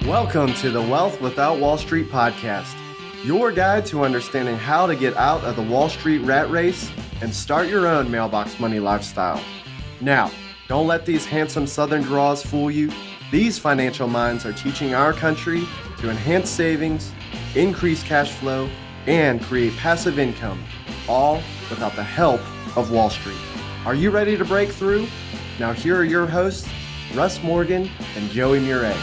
Welcome to the Wealth Without Wall Street podcast, your guide to understanding how to get out of the Wall Street rat race and start your own mailbox money lifestyle. Now, don't let these handsome Southern draws fool you. These financial minds are teaching our country to enhance savings, increase cash flow, and create passive income, all without the help of Wall Street. Are you ready to break through? Now here are your hosts, Russ Morgan and Joey Murray.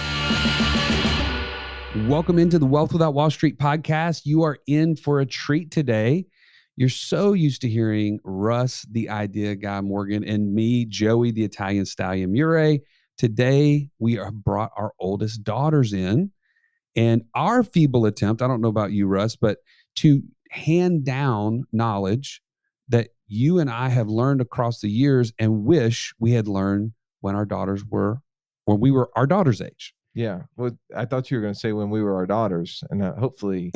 Welcome into the Wealth Without Wall Street podcast. You are in for a treat today. You're so used to hearing Russ, the idea guy Morgan, and me, Joey, the Italian stallion Murray. Today, we have brought our oldest daughters in, and our feeble attempt, I don't know about you, Russ, but to hand down knowledge that you and I have learned across the years and wish we had learned when we were our daughter's age. Yeah. Well, I thought you were going to say when we were our daughters, and hopefully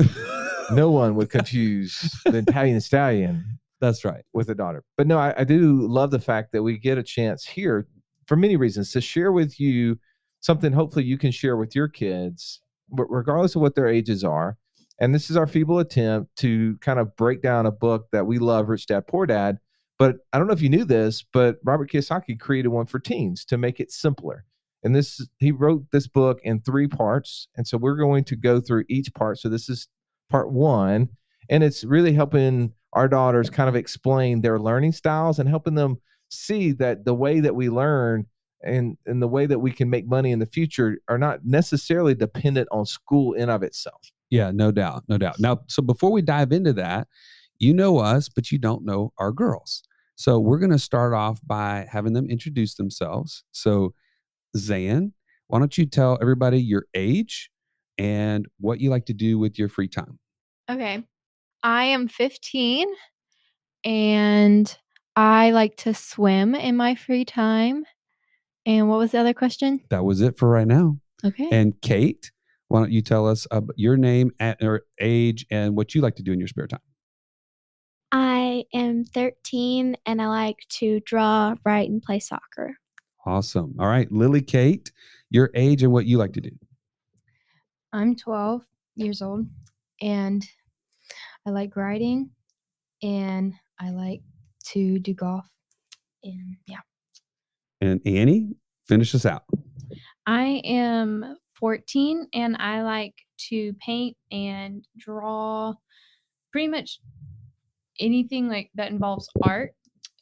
no one would confuse the Italian stallion. That's right. With a daughter. But no, I do love the fact that we get a chance here for many reasons to share with you something hopefully you can share with your kids, regardless of what their ages are. And this is our feeble attempt to kind of break down a book that we love, Rich Dad, Poor Dad. But I don't know if you knew this, but Robert Kiyosaki created one for teens to make it simpler. And he wrote this book in 3 parts. And so we're going to go through each part. So this is part 1. And it's really helping our daughters kind of explain their learning styles and helping them see that the way that we learn and the way that we can make money in the future are not necessarily dependent on school in of itself. Yeah, no doubt. No doubt. Now, so before we dive into that, you know us, but you don't know our girls. So we're going to start off by having them introduce themselves. So Zan, why don't you tell everybody your age and what you like to do with your free time? Okay. I am 15 and I like to swim in my free time. And what was the other question? That was it for right now. Okay. And Kate, why don't you tell us your name or age and what you like to do in your spare time? I am 13 and I like to draw, write, and play soccer. Awesome. All right, Lily Kate, your age and what you like to do. I'm 12 years old and I like riding and I like to do golf. And yeah. And Annie, finish us out. I am 14 and I like to paint and draw pretty much anything like that involves art.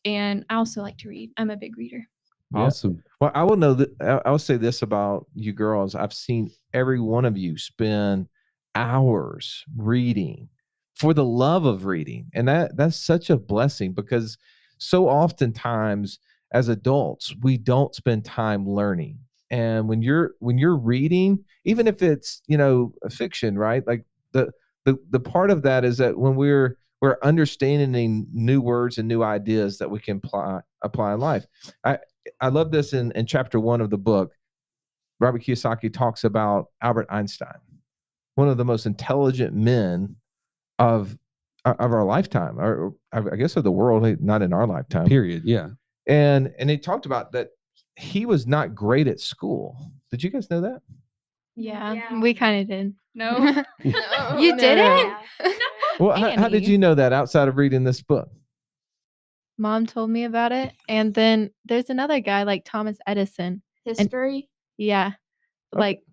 And I also like to read. I'm a big reader. Awesome. Yeah. Well, I will know that I will say this about you girls. I've seen every one of you spend hours reading for the love of reading. And that's such a blessing because so oftentimes as adults, we don't spend time learning. And when you're reading, even if it's, a fiction, right? Like the part of that is that when we're understanding new words and new ideas that we can apply in life. I love this in chapter 1 of the book. Robert Kiyosaki talks about Albert Einstein, one of the most intelligent men of our lifetime, or I guess of the world, not in our lifetime. Period. Yeah. And he talked about that he was not great at school. Did you guys know that? Yeah. We kind of did. No. No. You didn't? No. Well, how did you know that outside of reading this book? Mom told me about it. And then there's another guy like Thomas Edison. History? Yeah. Okay. Like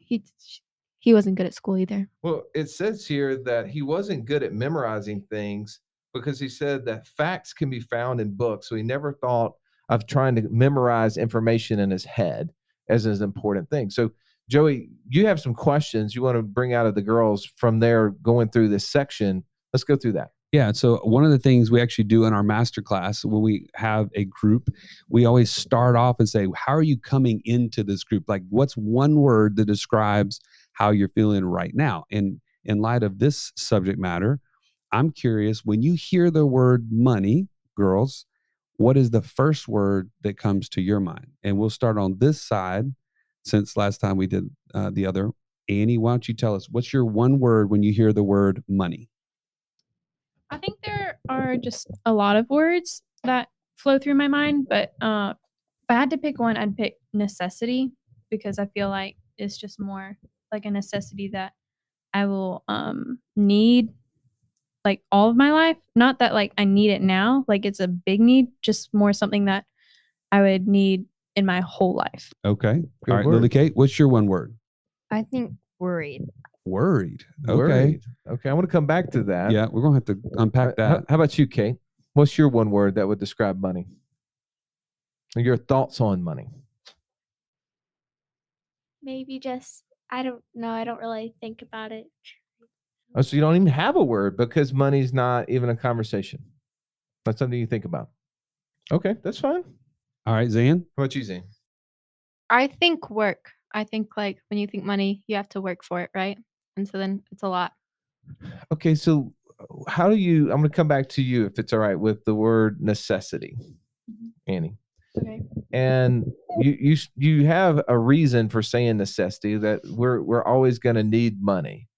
he wasn't good at school either. Well, it says here that he wasn't good at memorizing things because he said that facts can be found in books. So he never thought of trying to memorize information in his head as an important thing. So Joey, you have some questions you want to bring out of the girls from there going through this section. Let's go through that. Yeah. So one of the things we actually do in our masterclass when we have a group, we always start off and say, how are you coming into this group? Like, what's one word that describes how you're feeling right now? And in light of this subject matter, I'm curious, when you hear the word money, girls, what is the first word that comes to your mind? And we'll start on this side since last time we did the other. Annie, why don't you tell us, what's your one word when you hear the word money? I think there are just a lot of words that flow through my mind, but if I had to pick one, I'd pick necessity because I feel like it's just more like a necessity that I will need like all of my life. Not that like I need it now, like it's a big need, just more something that I would need in my whole life. Okay. Good All right, word. Lily Kate, what's your one word? I think worried. Worried. Okay. Worried. Okay, I want to come back to that. Yeah, we're going to have to unpack that. How about you, Kate? What's your one word that would describe money? Your thoughts on money? Maybe just, I don't know. I don't really think about it. Oh, so you don't even have a word because money's not even a conversation. That's something you think about. Okay, that's fine. All right, Zan. How about you, Zane? I think work. I think like when you think money, you have to work for it, right? And so then it's a lot. Okay, so how do you? I'm going to come back to you if it's all right with the word necessity, Annie. Okay. And you have a reason for saying necessity, that we're always going to need money.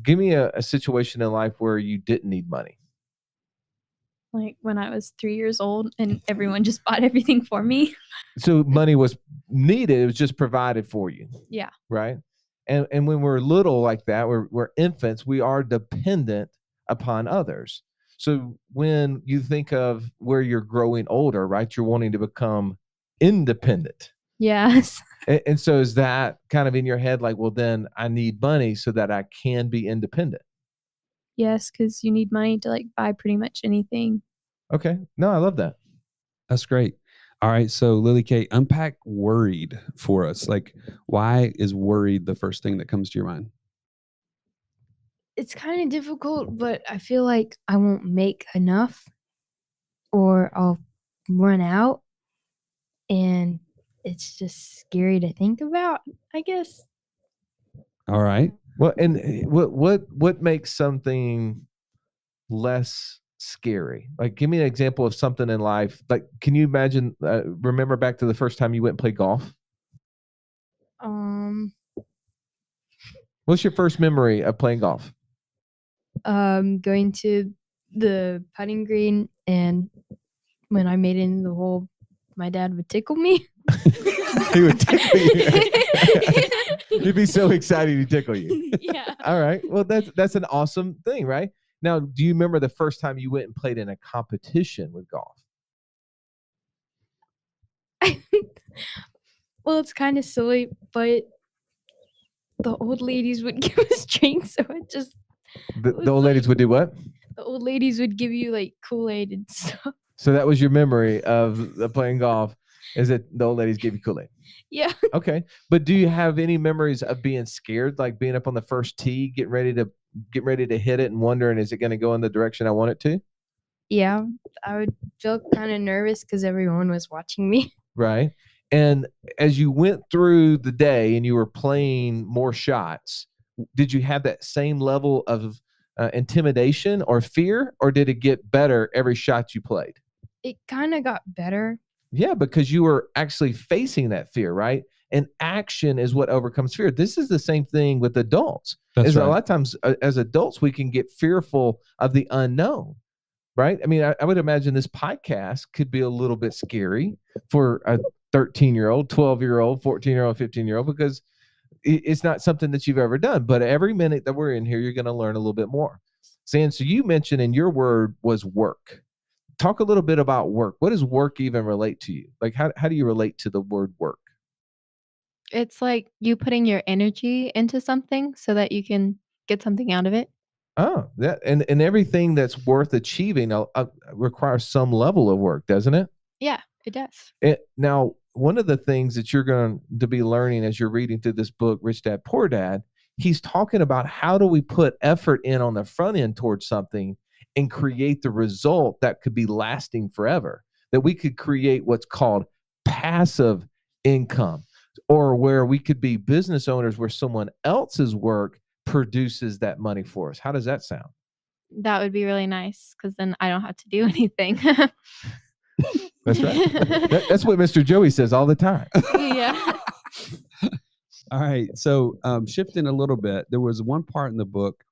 Give me a situation in life where you didn't need money. Like when I was 3 years old and everyone just bought everything for me. So money was needed; it was just provided for you. Yeah. Right. And when we're little like that, we're infants, we are dependent upon others. So when you think of where you're growing older, right, you're wanting to become independent. Yes. And so is that kind of in your head, like, well, then I need money so that I can be independent? Yes, because you need money to like buy pretty much anything. Okay. No, I love that. That's great. All right, so Lily Kate, unpack worried for us. Like, why is worried the first thing that comes to your mind? It's kind of difficult, but I feel like I won't make enough or I'll run out. And it's just scary to think about, I guess. All right. Well, and what makes something less scary? Like, give me an example of something in life. Like, can you imagine? Remember back to the first time you went and played golf? What's your first memory of playing golf? Going to the putting green, and when I made it in the hole, my dad would tickle me. He would tickle you. He'd be so excited to tickle you. Yeah. All right. Well, that's an awesome thing, right? Now, do you remember the first time you went and played in a competition with golf? Well, it's kind of silly, but the old ladies would give us drinks, so it just The old ladies would do what? the old ladies would give you like Kool-Aid and stuff. So that was your memory of playing golf, is that the old ladies gave you Kool-Aid? Yeah. Okay. But do you have any memories of being scared, like being up on the first tee, getting ready to hit it and wondering, is it going to go in the direction I want it to? Yeah, I would feel kind of nervous because everyone was watching me. Right. And as you went through the day and you were playing more shots, did you have that same level of intimidation or fear, or did it get better every shot you played? It kind of got better. Yeah, because you were actually facing that fear, right? And action is what overcomes fear. This is the same thing with adults. That's right. A lot of times as adults, we can get fearful of the unknown, right? I mean, I would imagine this podcast could be a little bit scary for a 13-year-old, 12-year-old, 14-year-old, 15-year-old, because it's not something that you've ever done. But every minute that we're in here, you're going to learn a little bit more. Sam, so you mentioned, and your word was work. Talk a little bit about work. What does work even relate to you? Like, how do you relate to the word work? It's like you putting your energy into something so that you can get something out of it. Oh, that and everything that's worth achieving requires some level of work, doesn't it? Yeah, it does. Now, one of the things that you're going to be learning as you're reading through this book, Rich Dad, Poor Dad, he's talking about how do we put effort in on the front end towards something and create the result that could be lasting forever, that we could create what's called passive income, or where we could be business owners where someone else's work produces that money for us. How does that sound? That would be really nice because then I don't have to do anything. That's right. That's what Mr. Joey says all the time. Yeah. All right. So shifting a little bit, there was one part in the book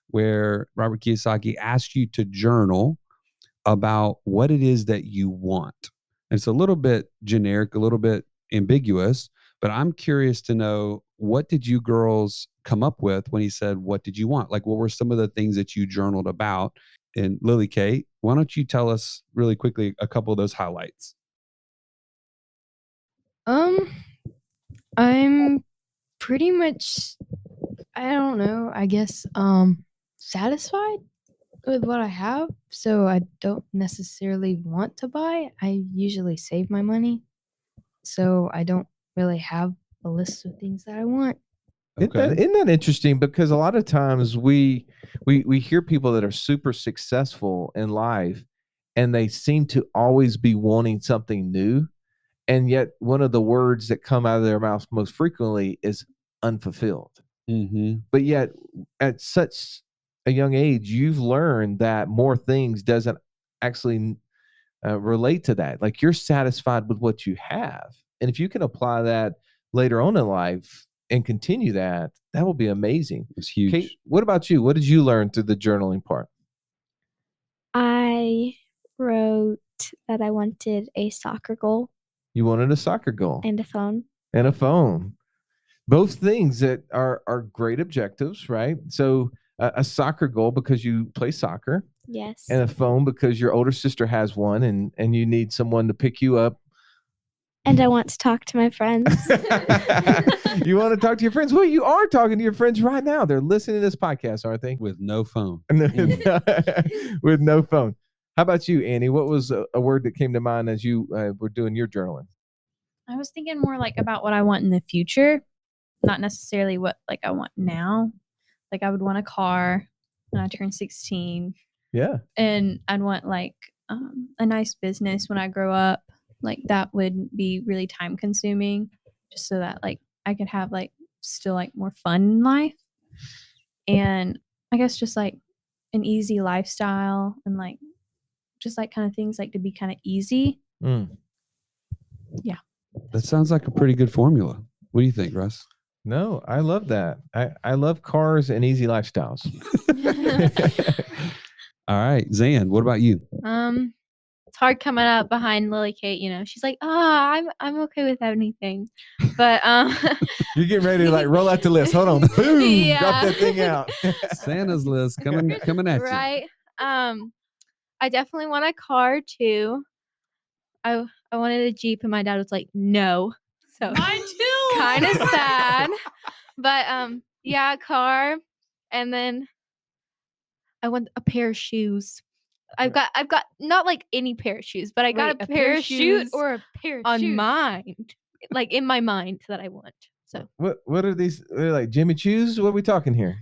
where Robert Kiyosaki asked you to journal about what it is that you want. And it's a little bit generic, a little bit ambiguous, but I'm curious to know what did you girls come up with when he said, what did you want? Like, what were some of the things that you journaled about? And Lily Kate, why don't you tell us really quickly a couple of those highlights? I'm pretty much, I don't know, I guess, satisfied with what I have. So I don't necessarily want to buy. I usually save my money. So I don't really have a list of things that I want. Isn't that interesting? Because a lot of times we hear people that are super successful in life, and they seem to always be wanting something new, and yet one of the words that come out of their mouth most frequently is unfulfilled. Mm-hmm. But yet, at such a young age, you've learned that more things doesn't actually relate to that. Like, you're satisfied with what you have, and if you can apply that later on in life and continue that, that will be amazing. It's huge. Kate, what about you? What did you learn through the journaling part? I wrote that I wanted a soccer goal You wanted a soccer goal and a phone. and a phone. Both things that are great objectives, right? So a soccer goal because you play soccer, Yes. and a phone because your older sister has one, and you need someone to pick you up. And I want to talk to my friends. You want to talk to your friends? Well, you are talking to your friends right now. They're listening to this podcast, aren't they? With no phone. With no phone. How about you, Annie? What was a word that came to mind as you were doing your journaling? I was thinking more like about what I want in the future, not necessarily what like I want now. Like I would want a car when I turn 16. Yeah. And I'd want like a nice business when I grow up. Like that would be really time consuming, just so that like I could have like still like more fun in life. And I guess just like an easy lifestyle and like just like kind of things like to be kind of easy. Yeah. That sounds like a pretty good formula. What do you think, Russ? No, I love that. I love cars and easy lifestyles. All right, Zan, what about you? It's hard coming up behind Lily Kate, you know. She's like, I'm okay with anything. But You're getting ready to like roll out the list. Hold on. Boom. Yeah. Drop that thing out. Santa's list coming at you. right. I definitely want a car too. I wanted a Jeep and my dad was like, no. So Mine too. kind of sad. But yeah, a car. And then I want a pair of shoes. I've got not like any pair of shoes, but I got a pair of shoes or a pair of on shoes. mind. Like in my mind that I want. So What are these? Are they like Jimmy Choo's? What are we talking here?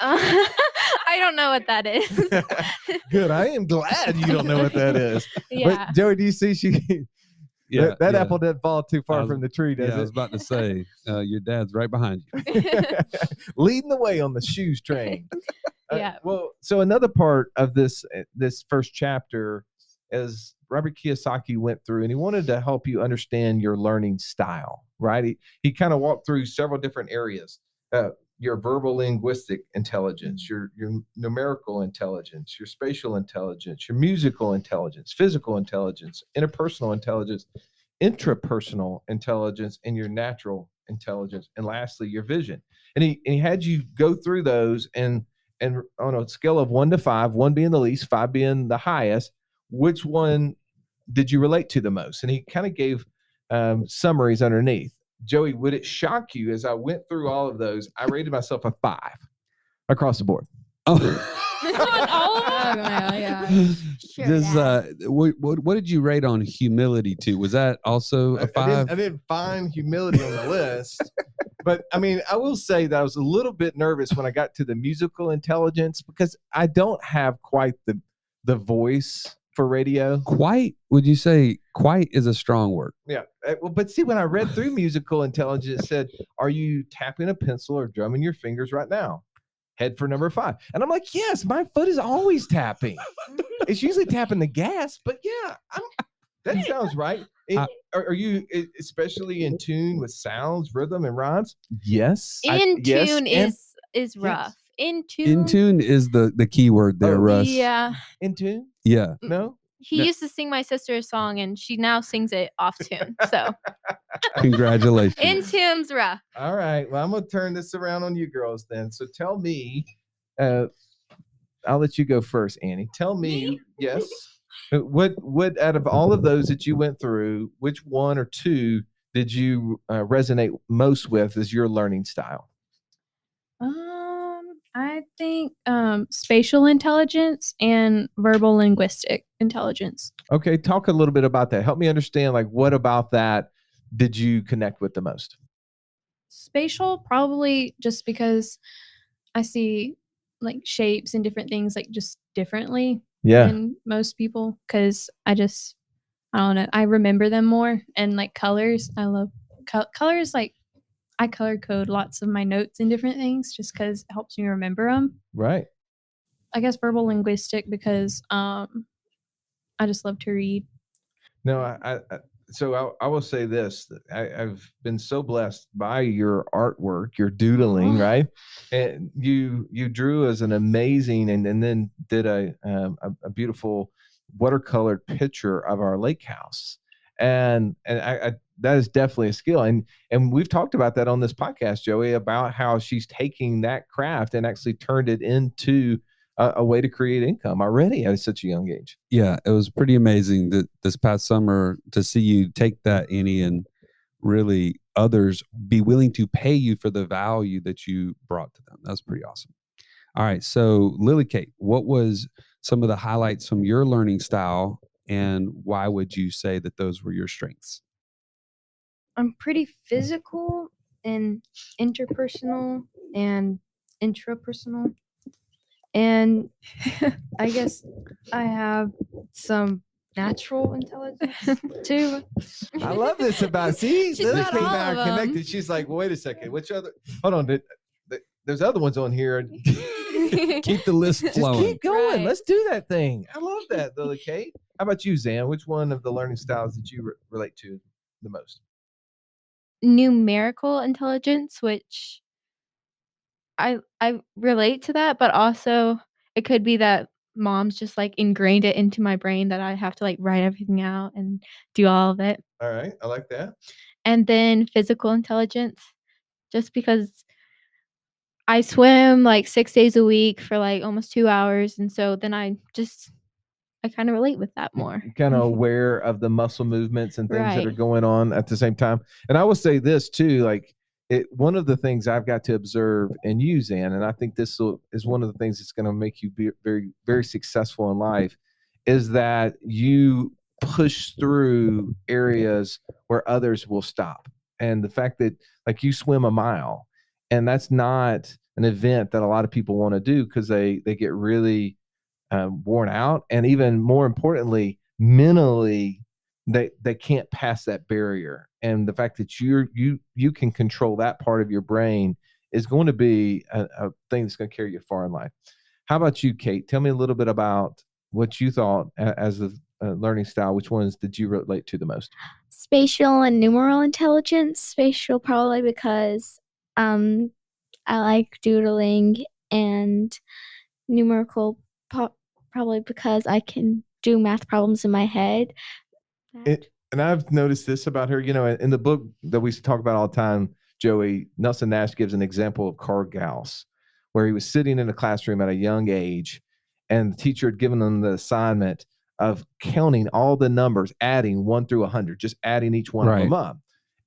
I don't know what that is. Good. I am glad you don't know what that is. Yeah. But Joey, do you see Yeah, that yeah. apple didn't fall too far from the tree, does Yeah, I was it? about to say, your dad's right behind you. Leading the way on the shoes train. Yeah. Well, so another part of this first chapter is Robert Kiyosaki went through, and he wanted to help you understand your learning style, right? He kind of walked through several different areas. Your verbal linguistic intelligence, your numerical intelligence, your spatial intelligence, your musical intelligence, physical intelligence, interpersonal intelligence, intrapersonal intelligence, and your natural intelligence, and lastly, your vision. And he had you go through those and on a scale of 1 to 5, 1 being the least, 5 being the highest, which one did you relate to the most? And he kind of gave summaries underneath. Joey, would it shock you as I went through all of those, I rated myself a 5 across the board. Oh. On all of them? yeah. Sure, Just, Dad. what did you rate on humility to? Was that also a 5? I didn't find humility on the list. But I mean, I will say that I was a little bit nervous when I got to the musical intelligence because I don't have quite the voice for radio. Quite? Would you say quite is a strong word? Yeah. Well, but see, when I read through musical intelligence, it said, are you tapping a pencil or drumming your fingers right now? Head for number 5. And I'm like, yes, my foot is always tapping. It's usually tapping the gas, but yeah, that sounds right. Are you especially in tune with sounds, rhythm, and rhymes? Yes. In tune is rough. In tune is the key word there, Russ. Yeah. In tune? Yeah. No? He used to sing my sister a song and she now sings it off tune. So Congratulations. In Tim's rough. All right. Well, I'm going to turn this around on you girls then. So tell me, I'll let you go first, Annie. Tell me, yes, what out of all of those that you went through, which one or two did you resonate most with as your learning style? I think spatial intelligence and verbal linguistic intelligence. Okay, talk a little bit about that. Help me understand, like, what about that did you connect with the most? Spatial, probably just because I see like shapes and different things like just differently than most people, because I don't know, I remember them more. And like colors, I love colors. Like I color code lots of my notes and different things just because it helps me remember them. Right. I guess verbal linguistic because I just love to read. No, so I will say this: I've been so blessed by your artwork, your doodling, right? And you drew as an amazing, and then did a beautiful watercolored picture of our lake house, and I that is definitely a skill, and we've talked about that on this podcast, Joey, about how she's taking that craft and actually turned it into a way to create income already at such a young age. Yeah, it was pretty amazing that this past summer to see you take that, Annie, and really others be willing to pay you for the value that you brought to them. That was pretty awesome. All right, so Lily Kate, what was some of the highlights from your learning style, and why would you say that those were your strengths? I'm pretty physical and interpersonal and intrapersonal. And I guess I have some natural intelligence too. I love this about, see, She's Lily got Kate and all I of are 'em. connected. She's like, well, wait a second, which other, hold on, there's other ones on here. Keep the list Just flowing. keep going. Right. Let's do that thing. I love that, Lily Kate. How about you, Zan? Which one of the learning styles did you relate to the most? Numerical intelligence, which I relate to that, but also it could be that mom's just like ingrained it into my brain that I have to like write everything out and do all of it. All right, I like that. And then physical intelligence, just because I swim like 6 days a week for like almost 2 hours, and so then I kind of relate with that more. Kind of aware of the muscle movements and things that are Right. going on at the same time. And I will say this too, like one of the things I've got to observe and use, and I think this is one of the things that's going to make you be very, very successful in life, is that you push through areas where others will stop. And the fact that like you swim a mile, and that's not an event that a lot of people want to do because they get really worn out, and even more importantly, mentally, they can't pass that barrier. And the fact that you can control that part of your brain is going to be a thing that's going to carry you far in life. How about you, Kate? Tell me a little bit about what you thought as a learning style. Which ones did you relate to the most? Spatial and numeral intelligence. Spatial probably because I like doodling, and numerical probably because I can do math problems in my head. And I've noticed this about her, in the book that we talk about all the time, Joey, Nelson Nash gives an example of Carl Gauss, where he was sitting in a classroom at a young age, and the teacher had given him the assignment of counting all the numbers, adding 1 through 100, just adding each one of them up.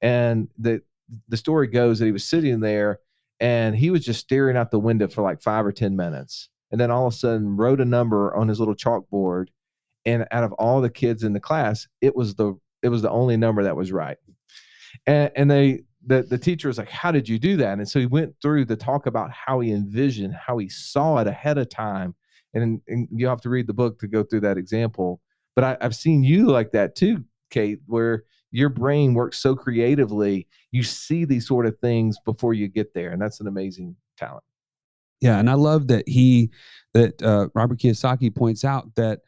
And the story goes that he was sitting there, and he was just staring out the window for like 5 or 10 minutes. And then all of a sudden wrote a number on his little chalkboard. And out of all the kids in the class, it was the only number that was right. And the teacher was like, how did you do that? And so he went through the talk about how he envisioned, how he saw it ahead of time. And you have to read the book to go through that example. But I've seen you like that too, Kate, where your brain works so creatively. You see these sort of things before you get there. And that's an amazing talent. Yeah, and I love that Robert Kiyosaki points out that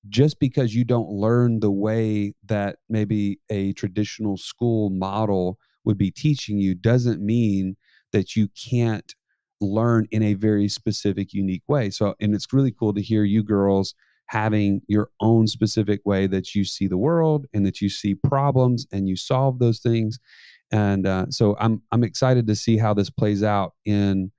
just because you don't learn the way that maybe a traditional school model would be teaching you doesn't mean that you can't learn in a very specific, unique way. So, and it's really cool to hear you girls having your own specific way that you see the world and that you see problems and you solve those things. And so I'm excited to see how this plays out in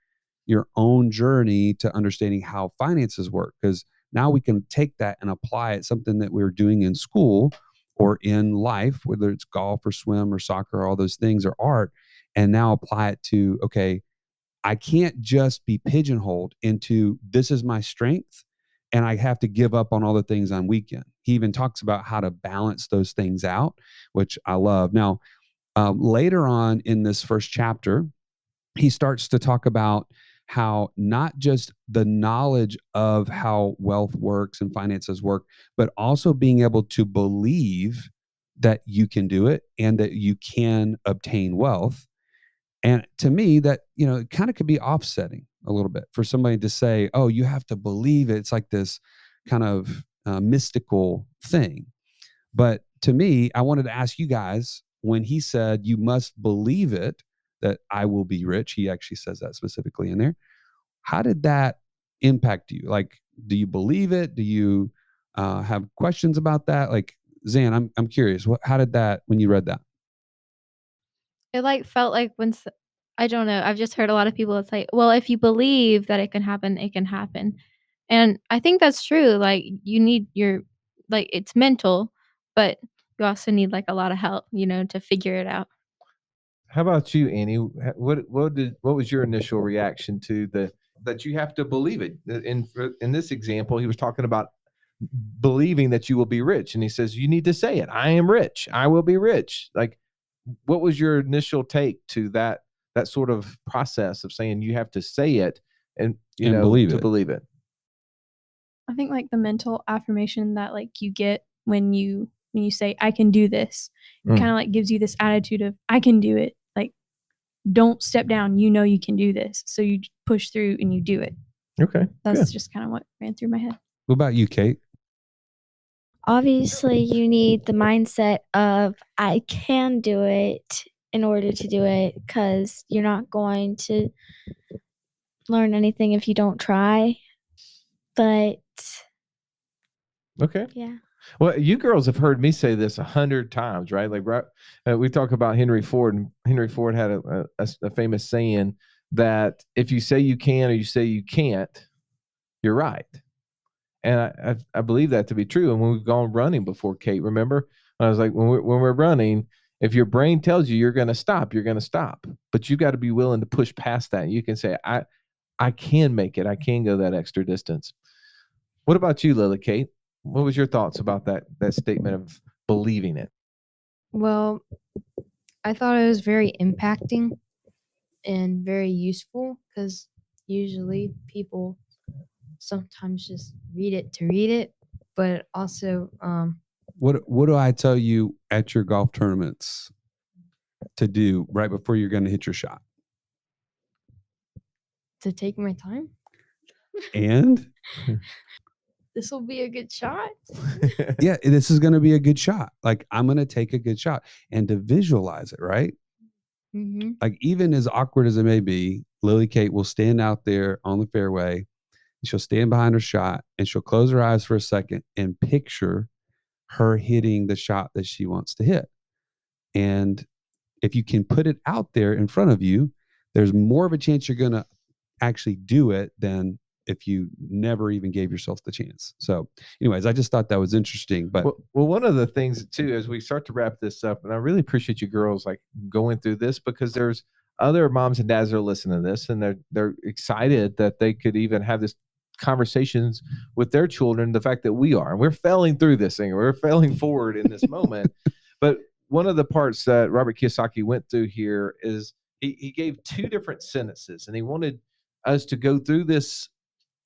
your own journey to understanding how finances work, because now we can take that and apply it, something that we were doing in school or in life, whether it's golf or swim or soccer, all those things, or art, and now apply it to, okay, I can't just be pigeonholed into this is my strength and I have to give up on all the things I'm weak in. He even talks about how to balance those things out, which I love. Now, later on in this first chapter, he starts to talk about how not just the knowledge of how wealth works and finances work, but also being able to believe that you can do it and that you can obtain wealth. And to me, that, it kind of could be offsetting a little bit for somebody to say, oh, you have to believe it. It's like this kind of mystical thing. But to me, I wanted to ask you guys, when he said, you must believe it, that I will be rich, he actually says that specifically in there. How did that impact you? Like, do you believe it? Do you have questions about that? Like, Zan, I'm curious. How did that, when you read that? It like felt like I don't know. I've just heard a lot of people. It's like, well, if you believe that it can happen, it can happen, and I think that's true. Like you need it's mental, but you also need like a lot of help, to figure it out. How about you, Annie? What was your initial reaction to that you have to believe it? In this example, he was talking about believing that you will be rich, and he says you need to say it. I am rich. I will be rich. Like, what was your initial take to that sort of process of saying you have to say it and believe it? I think like the mental affirmation that like you get when you say I can do this, kind of like gives you this attitude of I can do it. Like, don't step down. You can do this. So you push through and you do it. Okay. That's just kind of what ran through my head. What about you, Kate? Obviously, you need the mindset of I can do it in order to do it, because you're not going to learn anything if you don't try. But okay. Yeah. Well, you girls have heard me say this 100 times, right? Like, we talk about Henry Ford, and Henry Ford had a famous saying that if you say you can or you say you can't, you're right. And I believe that to be true. And when we've gone running before, Kate, remember? I was like, when we're running, if your brain tells you you're going to stop, you're going to stop. But you got to be willing to push past that. You can say, I can make it. I can go that extra distance. What about you, Lily Kate? What was your thoughts about that statement of believing it? Well, I thought it was very impacting and very useful, because usually people sometimes just read it to read it, but also What do I tell you at your golf tournaments to do right before you're going to hit your shot? to take my time. And This will be a good shot. yeah, this is going to be a good shot. Like, I'm going to take a good shot, and to visualize it, right? Mm-hmm. Like, even as awkward as it may be, Lily Kate will stand out there on the fairway, and she'll stand behind her shot, and she'll close her eyes for a second and picture her hitting the shot that she wants to hit. And if you can put it out there in front of you, there's more of a chance you're going to actually do it than if you never even gave yourself the chance. So anyways, I just thought that was interesting. But well, one of the things too, as we start to wrap this up, and I really appreciate you girls like going through this, because there's other moms and dads that are listening to this, and they're excited that they could even have this conversations with their children. The fact that we're failing through this thing, we're failing forward in this moment. But one of the parts that Robert Kiyosaki went through here is he gave two different sentences, and he wanted us to go through this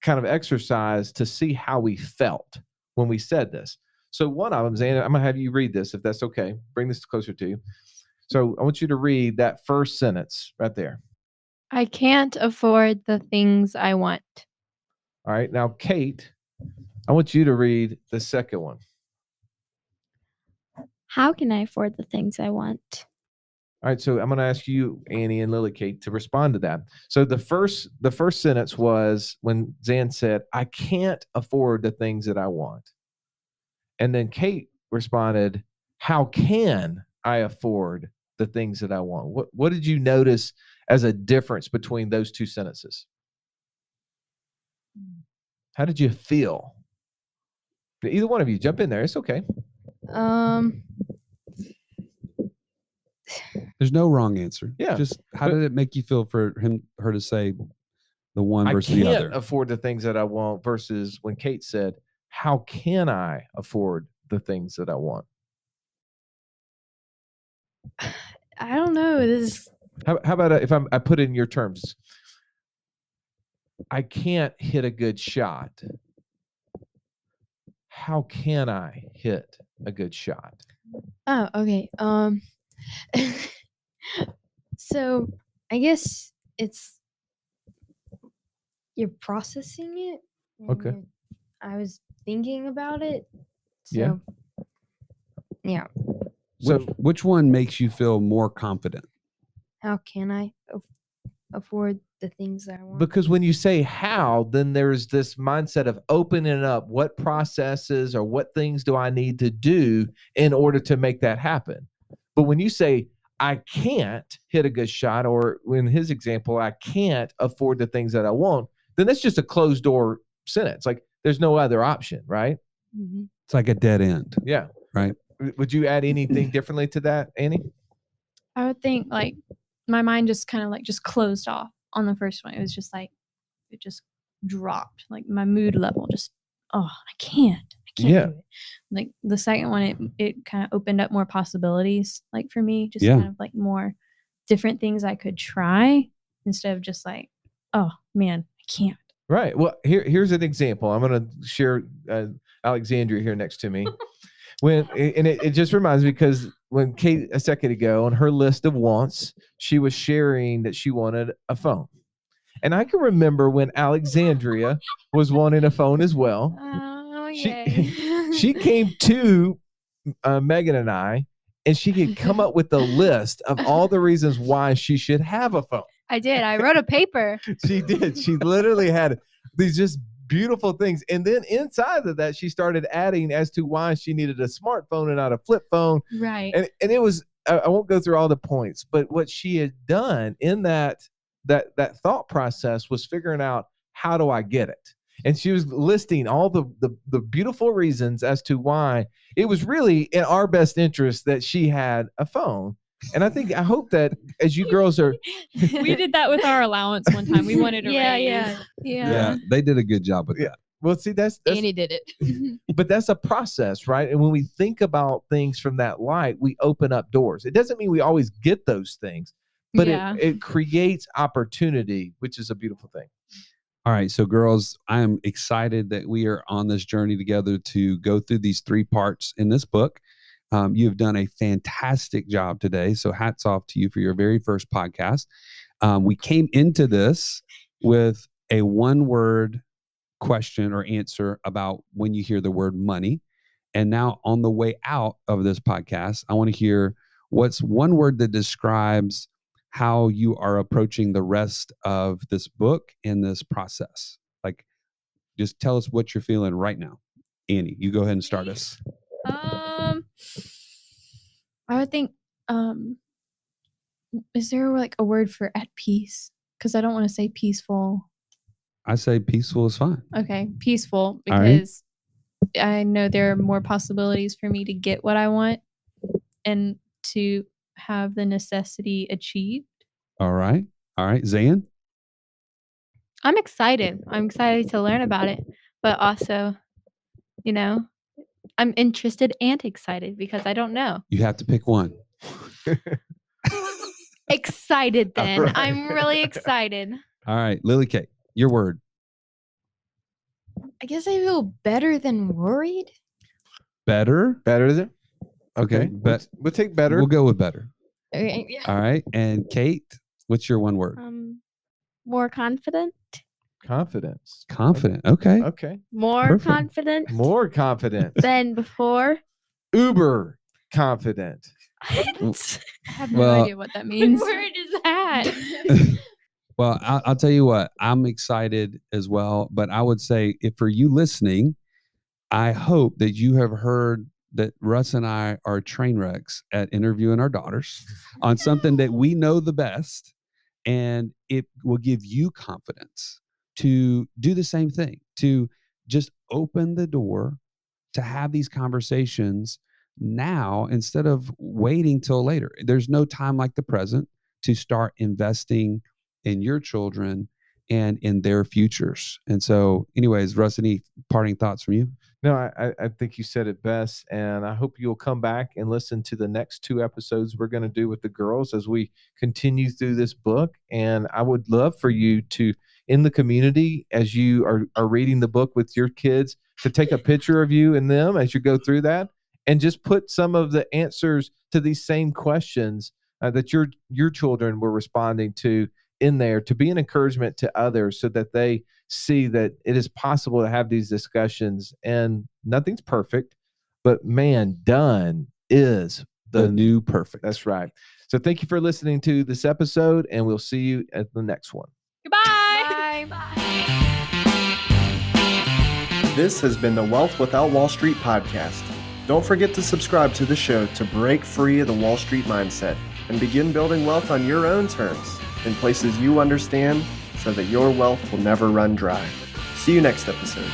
kind of exercise to see how we felt when we said this. So one of them, Zana, I'm going to have you read this, if that's okay. Bring this closer to you. So I want you to read that first sentence right there. I can't afford the things I want. All right. Now, Kate, I want you to read the second one. How can I afford the things I want? All right, so I'm going to ask you, Annie and Lily Kate, to respond to that. So the first sentence was when Zan said, "I can't afford the things that I want," and then Kate responded, "How can I afford the things that I want?" What did you notice as a difference between those two sentences? How did you feel? Either one of you, jump in there. It's okay. There's no wrong answer. Yeah. Just how did it make you feel for her to say the one versus the I other? can't afford the things that I want versus when Kate said, "How can I afford the things that I want?" I don't know. This How about if I put it in your terms? I can't hit a good shot. How can I hit a good shot? Oh, okay. So I guess it's you're processing it. and Okay. I was thinking about it. Yeah. So yeah. So Which one makes you feel more confident? How can I afford the things that I want? because when you say how, then there's this mindset of opening up what processes or what things do I need to do in order to make that happen. But when you say, I can't hit a good shot, or in his example, I can't afford the things that I want, then that's just a closed door sentence. Like there's no other option, right? Mm-hmm. It's like a dead end. Yeah. Right. Would you add anything differently to that, Annie? I would think like my mind just kind of like just closed off on the first one. It was just like, it just dropped. Like my mood level just, I can't do it. Like the second one, it kind of opened up more possibilities, like for me, just kind of like more different things I could try instead of just like, oh man, I can't. Right. Well, here's an example. I'm going to share Alexandria here next to me. It just reminds me, because when Kate a second ago on her list of wants, she was sharing that she wanted a phone. And I can remember when Alexandria was wanting a phone as well. Oh, She came to Megan and I, and she could come up with a list of all the reasons why she should have a phone. I did. I wrote a paper. She did. She literally had these just beautiful things. And then inside of that, she started adding as to why she needed a smartphone and not a flip phone. Right. And it was, I won't go through all the points, but what she had done in that thought process was figuring out, how do I get it? And she was listing all the beautiful reasons as to why it was really in our best interest that she had a phone. And I hope that as you girls are, we did that with our allowance one time. We wanted to raise. Yeah, they did a good job with that. Well, see, that's Annie did it. But that's a process, right? And when we think about things from that light, we open up doors. It doesn't mean we always get those things, but it creates opportunity, which is a beautiful thing. All right. So girls, I am excited that we are on this journey together to go through these 3 parts in this book. You've done a fantastic job today. So hats off to you for your very first podcast. We came into this with a 1-word question or answer about when you hear the word money. And now on the way out of this podcast, I want to hear what's 1 word that describes how you are approaching the rest of this book and this process. Like, just tell us what you're feeling right now. Annie, you go ahead and start us. I would think, is there like a word for at peace? Because I don't want to say peaceful. I say peaceful is fine. Okay, peaceful, because I know there are more possibilities for me to get what I want and to have the necessity achieved. All right. Zan? I'm excited. I'm excited to learn about it, but also, I'm interested and excited because I don't know. You have to pick one. Excited then. Right. I'm really excited. All right. Lily Kate, your word. I guess I feel better than worried. Better? Better than? Okay. We'll take better. We'll go with better. Okay, yeah. All right. And Kate, what's your 1 word? More confident. Confidence. Confident. Okay. Okay. More Perfect. confident More confidence. than before. Uber confident. What? I have no Well- idea what that means. What word is that? Well, I'll tell you what, I'm excited as well. But I would say, if for you listening, I hope that you have heard that Russ and I are train wrecks at interviewing our daughters on something that we know the best. And it will give you confidence to do the same thing, to just open the door to have these conversations now instead of waiting till later. There's no time like the present to start investing in your children and in their futures. And so, anyways, Russ, any parting thoughts from you? No, I think you said it best. And I hope you'll come back and listen to the next 2 episodes we're going to do with the girls as we continue through this book. And I would love for you to, in the community, as you are reading the book with your kids, to take a picture of you and them as you go through that, and just put some of the answers to these same questions that your children were responding to in there, to be an encouragement to others, so that they see that it is possible to have these discussions. And nothing's perfect, but man, done is The new perfect. That's right. So thank you for listening to this episode, and we'll see you at the next one. Goodbye. Bye. This has been the Wealth Without Wall Street podcast. Don't forget to subscribe to the show to break free of the Wall Street mindset and begin building wealth on your own terms in places you understand, so that your wealth will never run dry. See you next episode.